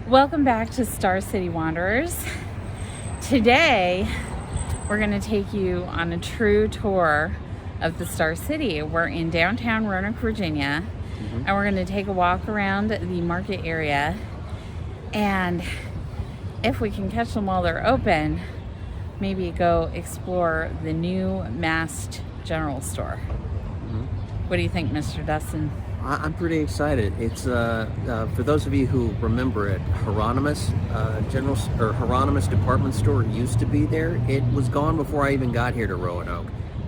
Welcome back to Star City Wanderers. Today, we're going to take you on a true tour of the Star City. We're in downtown Roanoke, Virginia, and we're going to take a walk around the market area. And if we can catch them while they're open, maybe go explore the new Mast General Store. What do you think, Mr. Dustin? I'm pretty excited. It's for those of you who remember it, Hieronymus Hieronymus Department Store used to be there. It was gone before I even got here to Roanoke.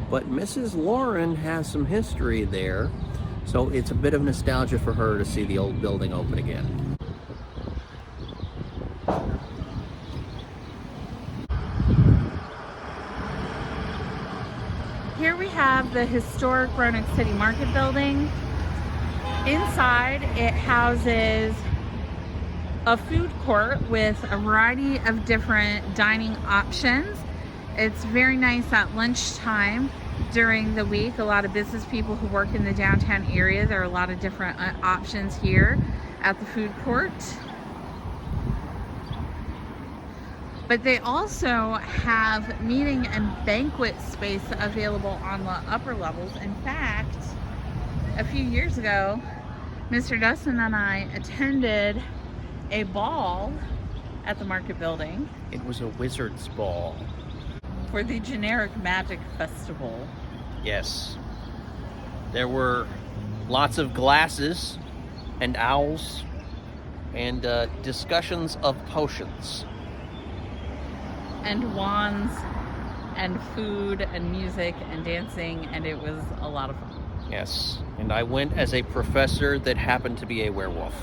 But Mrs. Lauren has some history there, so it's a bit of nostalgia for her to see the old building open again. Here we have the historic Roanoke City Market building. Inside, it houses a food court with a variety of different dining options. It's very nice at lunchtime during the week. A lot of business people who work in the downtown area, there are a lot of different options here at the food court. But they also have meeting and banquet space available on the upper levels. In fact, a few years ago, Mr. Dustin and I attended a ball at the market building. It was a wizard's ball. For the Generic Magic Festival. Yes. There were lots of glasses and owls and discussions of potions. And wands and food and music and dancing, and it was a lot of fun. Yes, and I went as a professor that happened to be a werewolf.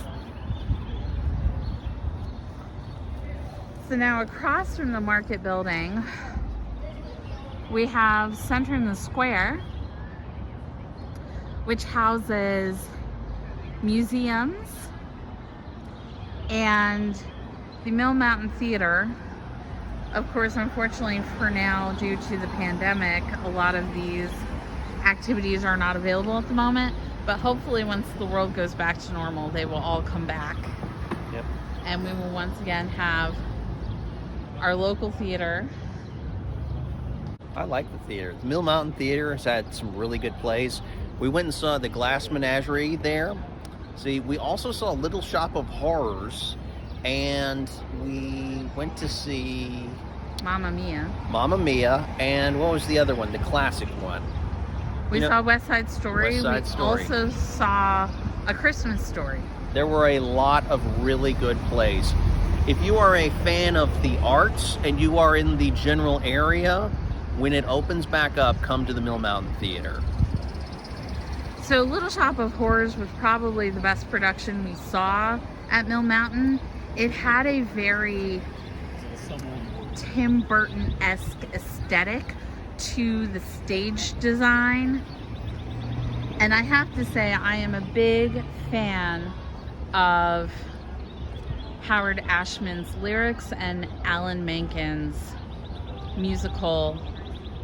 So now across from the market building, we have Center in the Square, which houses museums and the Mill Mountain Theater. Of course, unfortunately for now, due to the pandemic, a lot of these activities are not available at the moment, but hopefully once the world goes back to normal, they will all come back. Yep. And we will once again have our local theater. I like the theater. The Mill Mountain Theater has had some really good plays. We went and saw the Glass Menagerie there. See, we also saw Little Shop of Horrors, and we went to see Mamma Mia, and what was the other one? The classic one. We saw West Side Story. West Side Story. We also saw A Christmas Story. There were a lot of really good plays. If you are a fan of the arts and you are in the general area, when it opens back up, come to the Mill Mountain Theater. So Little Shop of Horrors was probably the best production we saw at Mill Mountain. It had a very Tim Burton-esque aesthetic to the stage design, and I have to say I am a big fan of Howard Ashman's lyrics and Alan Menken's musical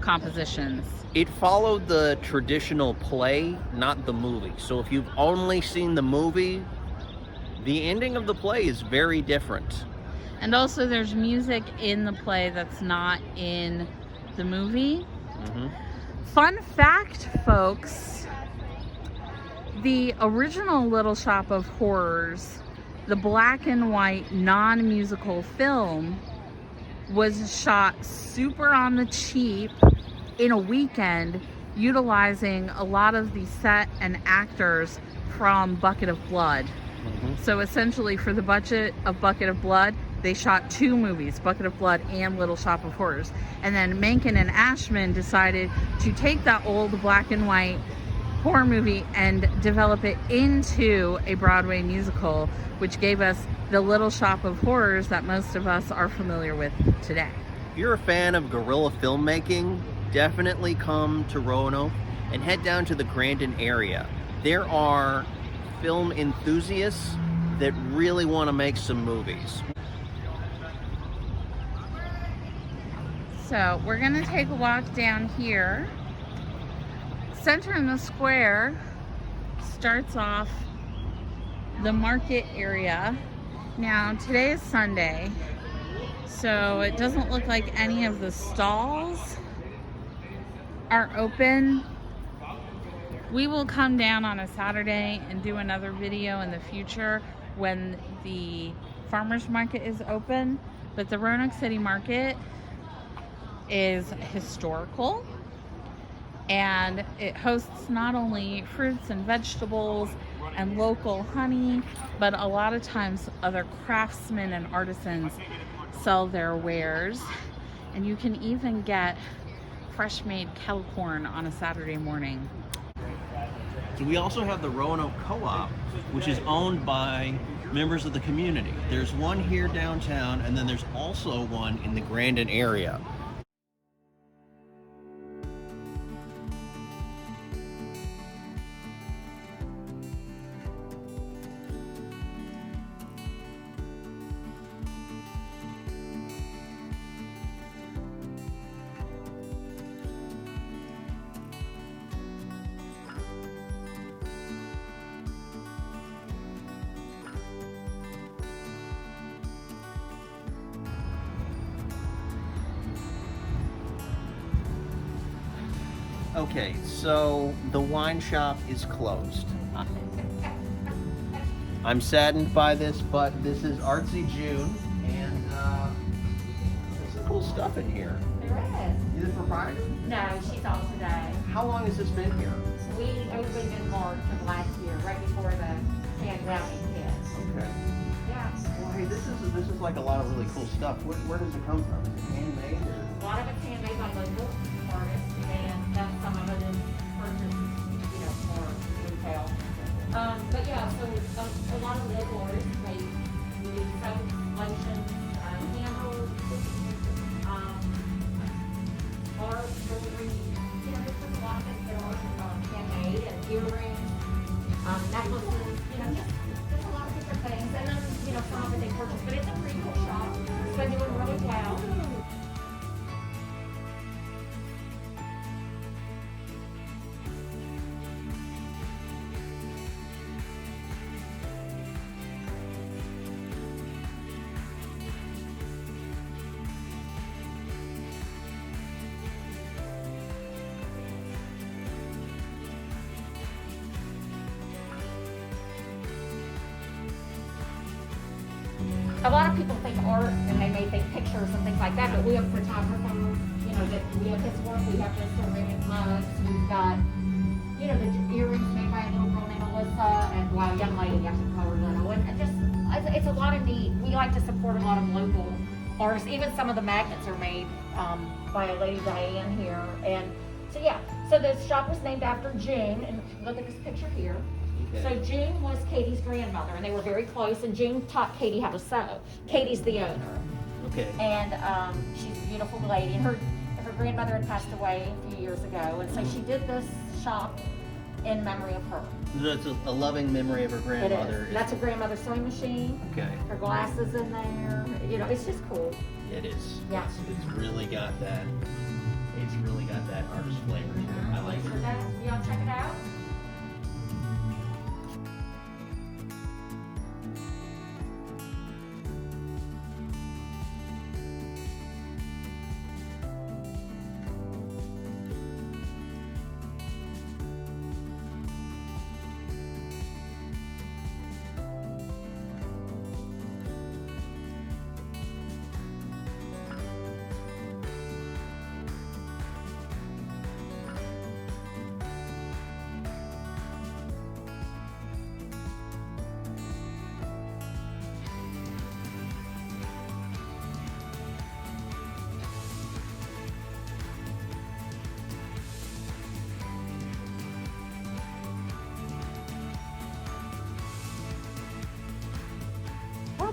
compositions. It followed the traditional play, not the movie. So if you've only seen the movie, the ending of the play is very different. And also there's music in the play that's not in the movie. Fun fact, folks, the original Little Shop of Horrors, the black and white non-musical film, was shot super on the cheap in a weekend, utilizing a lot of the set and actors from Bucket of Blood. So essentially, for the budget of Bucket of Blood, they shot two movies, Bucket of Blood and Little Shop of Horrors. And then Menken and Ashman decided to take that old black and white horror movie and develop it into a Broadway musical, which gave us the Little Shop of Horrors that most of us are familiar with today. If you're a fan of guerrilla filmmaking, definitely come to Roanoke and head down to the Grandin area. There are film enthusiasts that really want to make some movies. So we're gonna take a walk down here. Center in the Square starts off the market area Now, today is Sunday, so it doesn't look like any of the stalls are open. We will come down on a Saturday and do another video in the future when the farmers market is open. But the Roanoke City Market is historical, and it hosts not only fruits and vegetables and local honey, but a lot of times other craftsmen and artisans sell their wares, and you can even get fresh made kettle corn on a Saturday morning. So we also have the Roanoke Co-op, which is owned by members of the community. There's one here downtown, and then there's also one in the Grandin area. Okay, so the wine shop is closed. I'm saddened by this, but this is Artsy June, and there's some cool stuff in here. There is. Is it proprietor? No, she's off today. How long has this been here? We opened in March of last year, right before the pandemic hit. Okay. Yeah. Well, hey, this is like a lot of really cool stuff. Where does it come from? Is it handmade or? A lot of it's handmade by local artists, and then some of it is purchased, for retail. But yeah, so a lot of local artists, they do soap, lotions, candles, art, jewelry. There's just a lot of things that are handmade, and earrings, necklaces, just a lot of different things. And then, some of it they purchase. But it's a pretty cool shop. It's been doing really well. A lot of people think art and they may think pictures and things like that, but we have photographers, that we have his work, we have the ceramic mugs, we've got, the earrings made by a little girl named Alyssa, and a young lady, I should call her little, and just, it's a lot of neat. We like to support a lot of local artists. Even some of the magnets are made by a lady, Diane, here, and so yeah, so the shop was named after June, and look at this picture here. So June was Katie's grandmother, and they were very close, and June taught Katie how to sew. Katie's the owner. Okay. And she's a beautiful lady, and her grandmother had passed away a few years ago, and so she did this shop in memory of her. So it's a loving memory of her grandmother. It is. That's a grandmother's sewing machine. Okay. Her glasses in there. It's just cool. It is. Yeah. It's really got that. It's really got that artist flavor to it. I like So it. y'all check it out.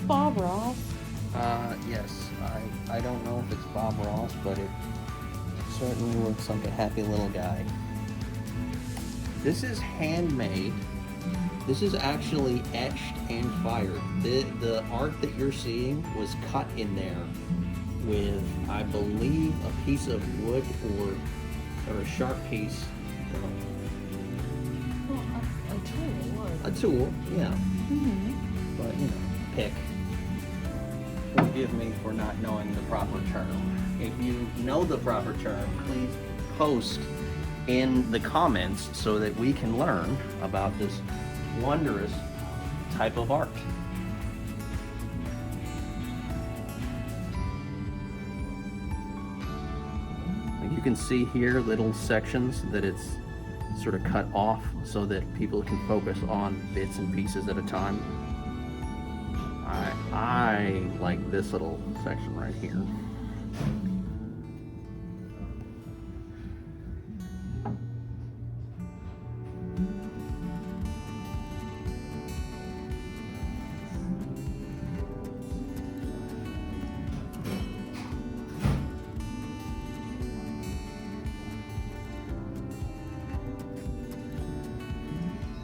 Bob Ross. Yes. I don't know if it's Bob Ross, but it certainly looks like a happy little guy. This is handmade. This is actually etched and fired. The art that you're seeing was cut in there with, I believe, a piece of wood or a sharp piece. Well, a tool. A tool, yeah. Mm-hmm. But pick. forgive me for not knowing the proper term. If you know the proper term, please post in the comments so that we can learn about this wondrous type of art. You can see here little sections that it's sort of cut off so that people can focus on bits and pieces at a time. I like this little section right here.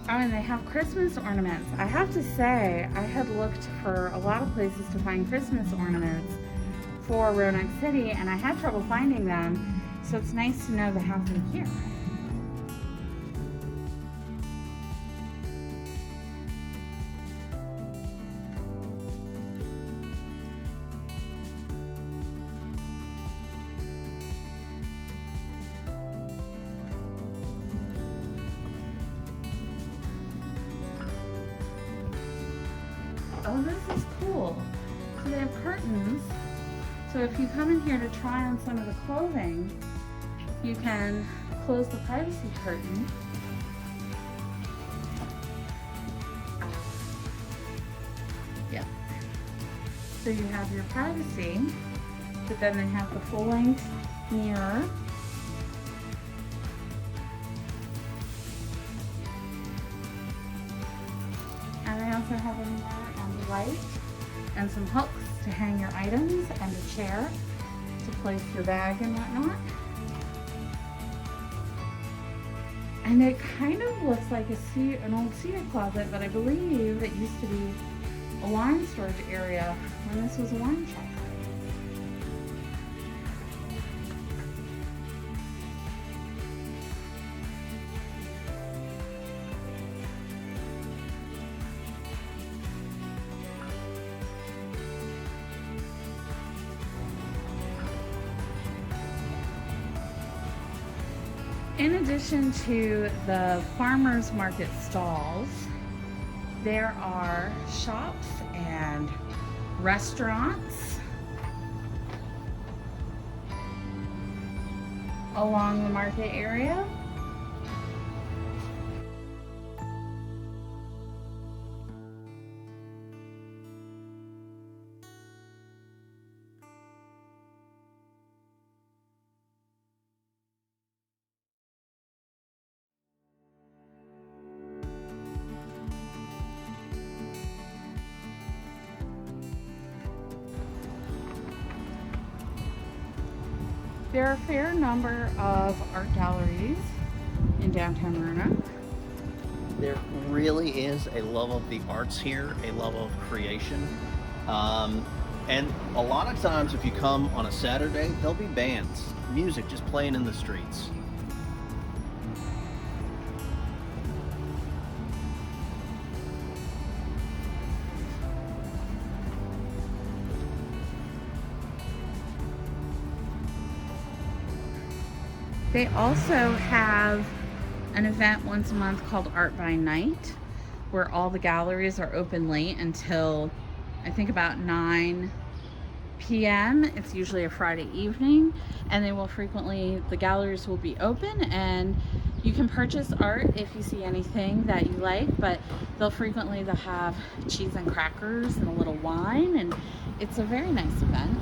Oh, and they have Christmas ornaments. I have to say, I had looked for a lot of places to find Christmas ornaments for Roanoke City, and I had trouble finding them, so it's nice to know they have them here. Oh, this is cool. So they have curtains. So if you come in here to try on some of the clothing, you can close the privacy curtain. Yeah. So you have your privacy, but then they have the full-length mirror. And they also have a mirror on the right and some hooks to hang your items and a chair to place your bag and whatnot. And it kind of looks like an old cedar closet, but I believe it used to be a wine storage area when this was a wine shop. In addition to the farmers market stalls, there are shops and restaurants along the market area. There are a fair number of art galleries in downtown Roanoke. There really is a love of the arts here, a love of creation. And a lot of times if you come on a Saturday, there'll be bands, music just playing in the streets. They also have an event once a month called Art by Night, where all the galleries are open late until I think about 9 p.m. It's usually a Friday evening, and the galleries will be open and you can purchase art if you see anything that you like, but they'll have cheese and crackers and a little wine, and it's a very nice event.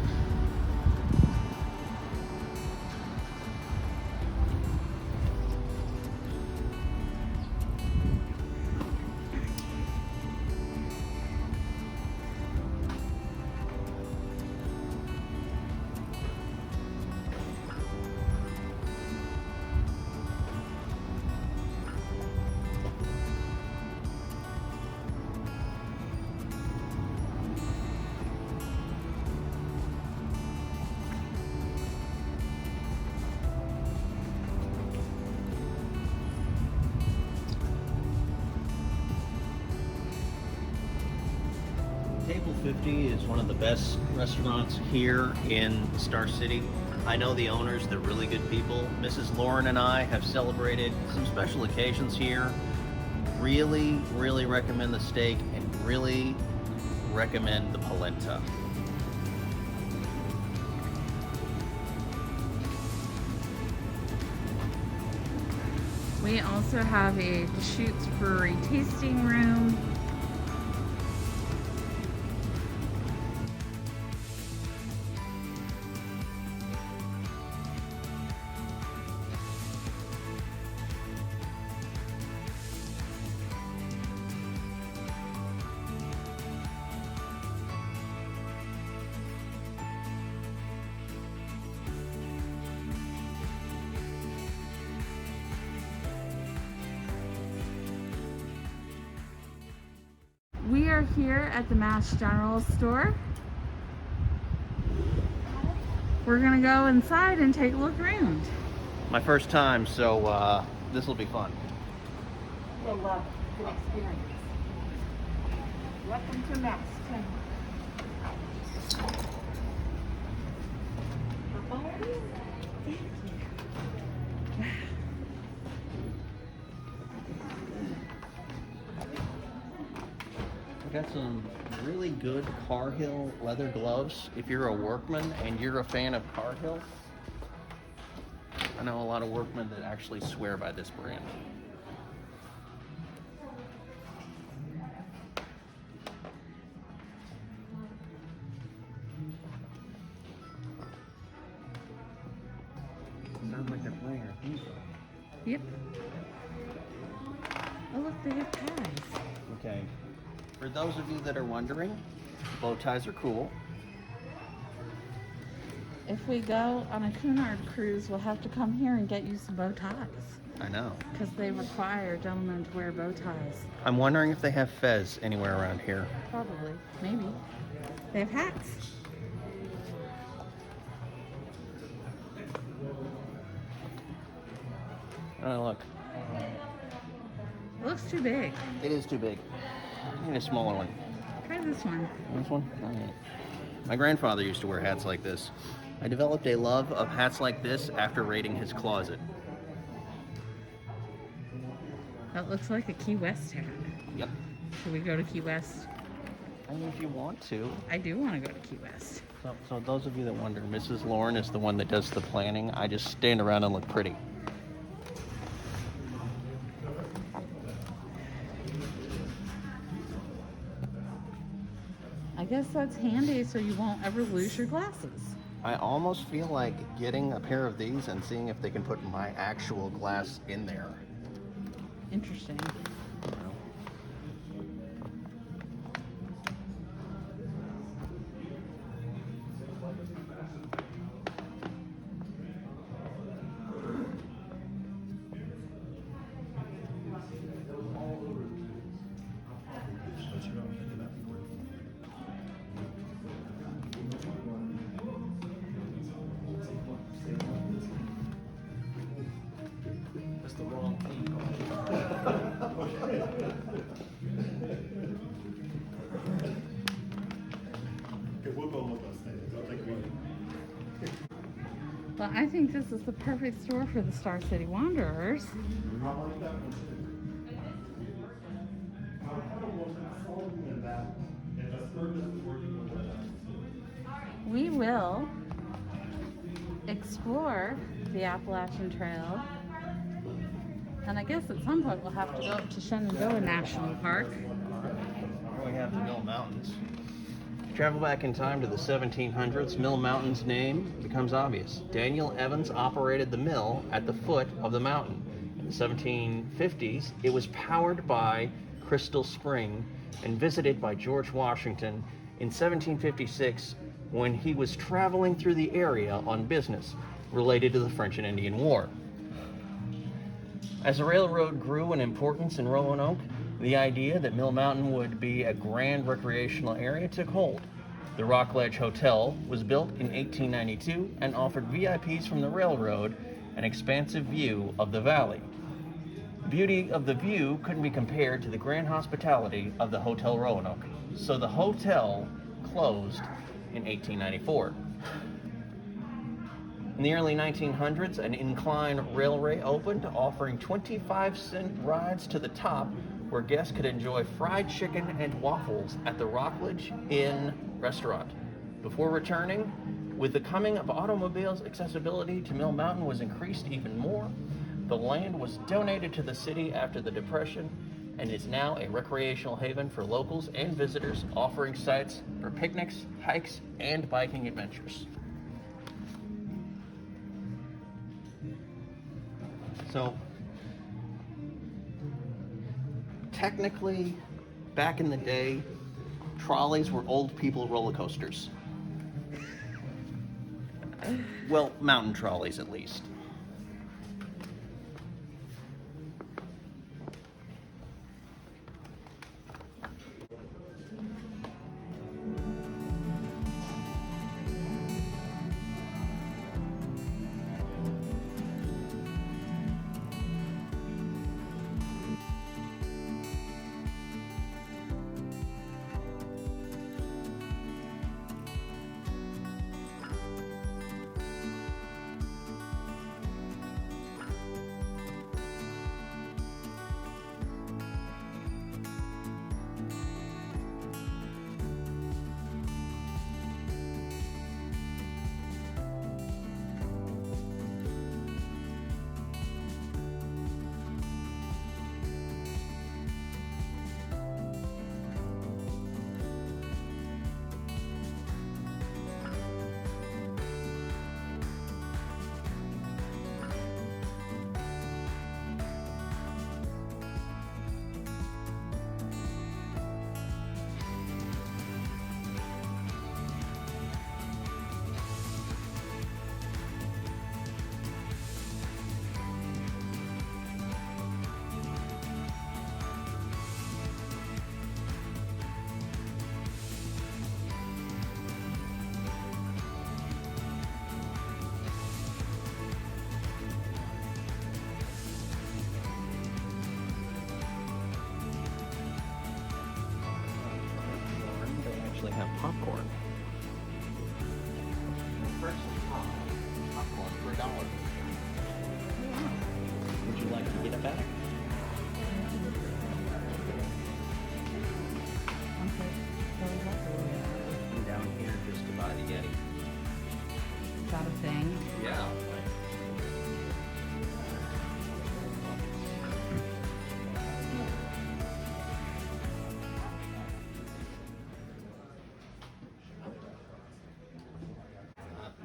250 is one of the best restaurants here in Star City. I know the owners, they're really good people. Mrs. Lauren and I have celebrated some special occasions here. Really, really recommend the steak and really recommend the polenta. We also have a Deschutes Brewery tasting room. We are here at the Mast General Store. We're gonna go inside and take a look around. My first time, so this will be fun. You'll love it. It's an experience. Welcome to Mast. I got some really good Carhill leather gloves. If you're a workman and you're a fan of Carhill, I know a lot of workmen that actually swear by this brand. Sounds like they're playing our theme song. Yep. Oh look, they have ties. Okay. For those of you that are wondering, bow ties are cool. If we go on a Cunard cruise, we'll have to come here and get you some bow ties. I know. Because they require gentlemen to wear bow ties. I'm wondering if they have fez anywhere around here. Probably. Maybe. They have hats. Oh, look. It looks too big. It is too big. I need a smaller one. Try this one. This one? All right. My grandfather used to wear hats like this. I developed a love of hats like this after raiding his closet. That looks like a Key West hat. Yep. Should we go to Key West? I mean, if you want to. I do want to go to Key West. So those of you that wonder, Mrs. Lauren is the one that does the planning. I just stand around and look pretty. I guess that's handy so you won't ever lose your glasses. I almost feel like getting a pair of these and seeing if they can put my actual glass in there. Interesting. That's the wrong thing. Well, I think this is the perfect store for the Star City Wanderers. We will explore the Appalachian Trail, and I guess at some point we'll have to go up to Shenandoah National Park. We have the Mill Mountains. Travel back in time to the 1700s, Mill Mountain's name becomes obvious. Daniel Evans operated the mill at the foot of the mountain. In the 1750s, it was powered by Crystal Spring and visited by George Washington in 1756 when he was traveling through the area on business related to the French and Indian War. As the railroad grew in importance in Roanoke, the idea that Mill Mountain would be a grand recreational area took hold. The Rockledge Hotel was built in 1892 and offered VIPs from the railroad an expansive view of the valley. The beauty of the view couldn't be compared to the grand hospitality of the Hotel Roanoke, so the hotel closed in 1894. In the early 1900s, an incline railway opened, offering 25-cent rides to the top, where guests could enjoy fried chicken and waffles at the Rockledge Inn restaurant. Before returning, with the coming of automobiles, accessibility to Mill Mountain was increased even more. The land was donated to the city after the Depression and is now a recreational haven for locals and visitors, offering sites for picnics, hikes, and biking adventures. So, technically, back in the day, trolleys were old people roller coasters. Well, mountain trolleys at least. Have popcorn. Popcorn for $1. Would you like to get a bag? I'm down here just to buy the Yeti. Is that a thing? Yeah.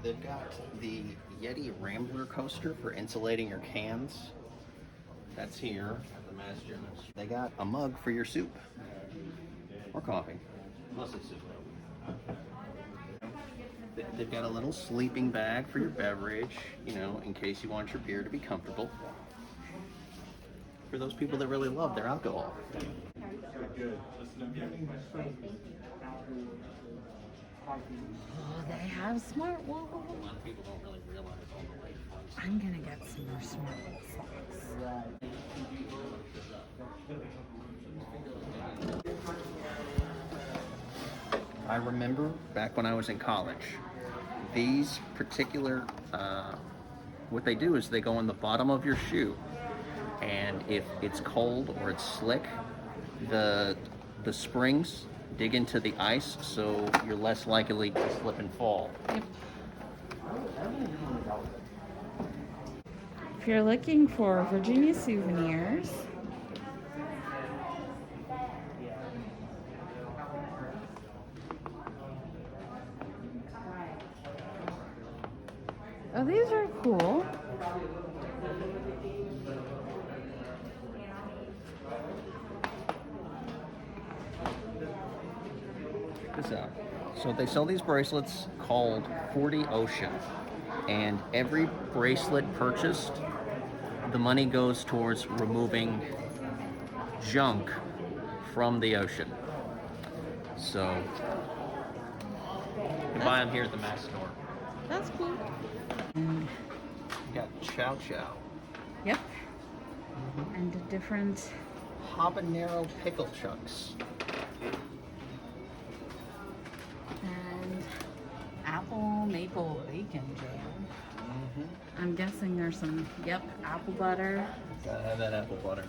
They've got the Yeti Rambler coaster for insulating your cans. That's here at the Mast General Store. They got a mug for your soup or coffee. Mostly soup though. They've got a little sleeping bag for your beverage, you know, in case you want your beer to be comfortable. For those people that really love their alcohol. Oh, they have smart wool. A lot of people don't really realize all the way. I'm gonna get some more smart wool socks. I remember back when I was in college, these particular, what they do is they go on the bottom of your shoe, and if it's cold or it's slick, the springs dig into the ice, so you're less likely to slip and fall. Yep. If you're looking for Virginia souvenirs, oh, these are cool. Check this out. So they sell these bracelets called 40 Ocean, and every bracelet purchased, the money goes towards removing junk from the ocean. So you can buy them here at the Mast Store. That's cool. You got Chow Chow. Yep. And a different. Habanero pickle chunks. bacon jam. I'm guessing there's some, yep, apple butter. Gotta have that apple butter.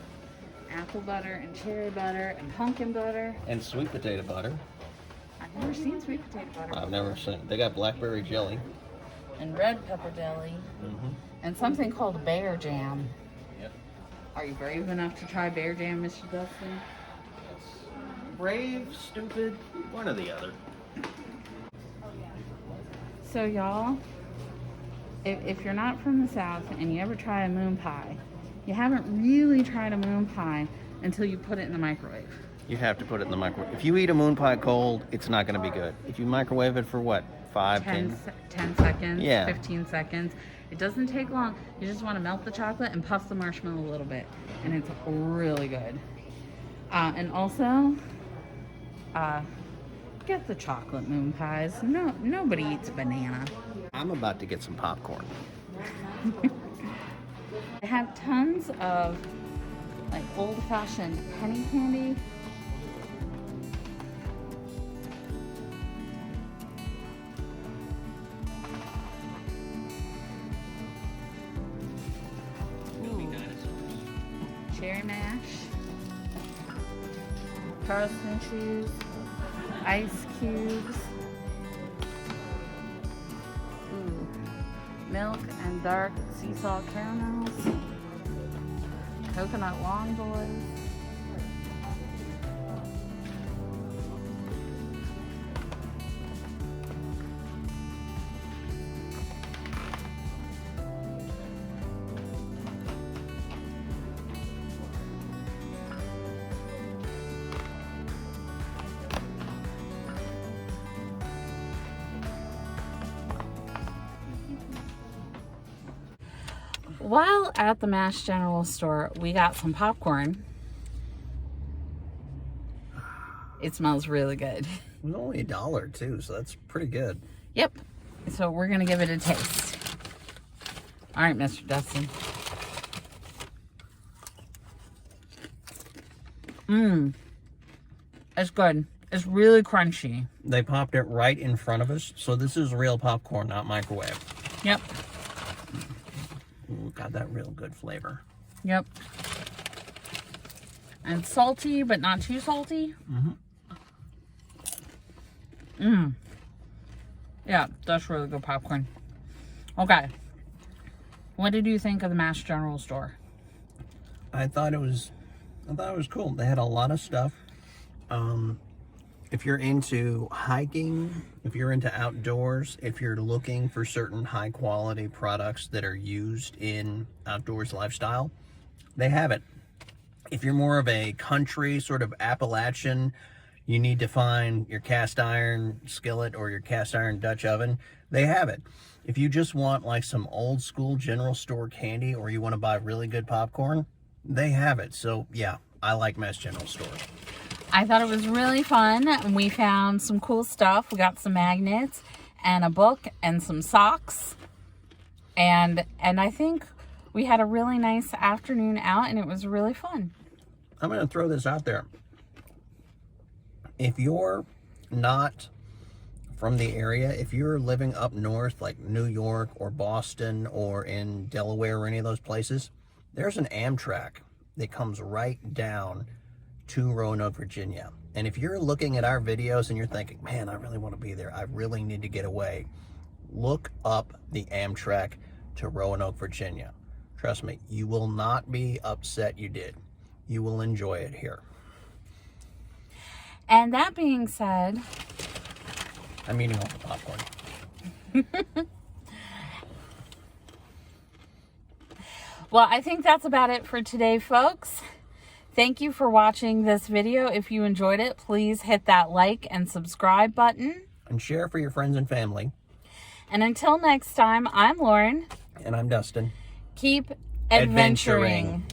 Apple butter and cherry butter and pumpkin butter. And sweet potato butter. I've never seen sweet potato butter. I've never seen. They got blackberry jelly. And red pepper jelly. And something called bear jam. Yep. Are you brave enough to try bear jam, Mr. Dustin? Brave, stupid, one or the other. So y'all, if you're not from the South and you ever try a moon pie, you haven't really tried a moon pie until you put it in the microwave. You have to put it in the microwave. If you eat a moon pie cold, it's not going to be good. If you microwave it for what, 10 seconds, Yeah. 15 seconds. It doesn't take long. You just want to melt the chocolate and puff the marshmallow a little bit. And it's really good. And also, get the chocolate moon pies. No, nobody eats banana. I'm about to get some popcorn. I have tons of like old-fashioned penny candy. Cherry mash, Charleston chews, ice cubes, milk and dark sea salt caramels, coconut long boys. While at the Mast General Store, we got some popcorn. It smells really good. It was only $1 too, so that's pretty good. Yep. So we're gonna give it a taste. All right, Mr. Dustin. It's good. It's really crunchy. They popped it right in front of us, so this is real popcorn, not microwave. Yep. Got that real good flavor. Yep. And salty, but not too salty. Yeah, that's really good popcorn. Okay. What did you think of the Mast General Store? I thought it was cool. They had a lot of stuff. If you're into hiking, if you're into outdoors, if you're looking for certain high quality products that are used in outdoors lifestyle, they have it. If you're more of a country sort of Appalachian, you need to find your cast iron skillet or your cast iron Dutch oven, they have it. If you just want like some old school general store candy or you want to buy really good popcorn, they have it. So yeah, I like Mast General Store. I thought it was really fun. We found some cool stuff. We got some magnets and a book and some socks. And I think we had a really nice afternoon out and it was really fun. I'm going to throw this out there. If you're not from the area, if you're living up north like New York or Boston or in Delaware or any of those places, there's an Amtrak that comes right down to Roanoke, Virginia. And if you're looking at our videos and you're thinking, man, I really want to be there, I really need to get away, look up the Amtrak to Roanoke, Virginia. Trust me, you will not be upset you did. You will enjoy it here. And that being said, I'm eating all the popcorn. Well, I think that's about it for today, folks. Thank you for watching this video. If you enjoyed it, please hit that like and subscribe button. And share for your friends and family. And until next time, I'm Lauren. And I'm Dustin. Keep adventuring.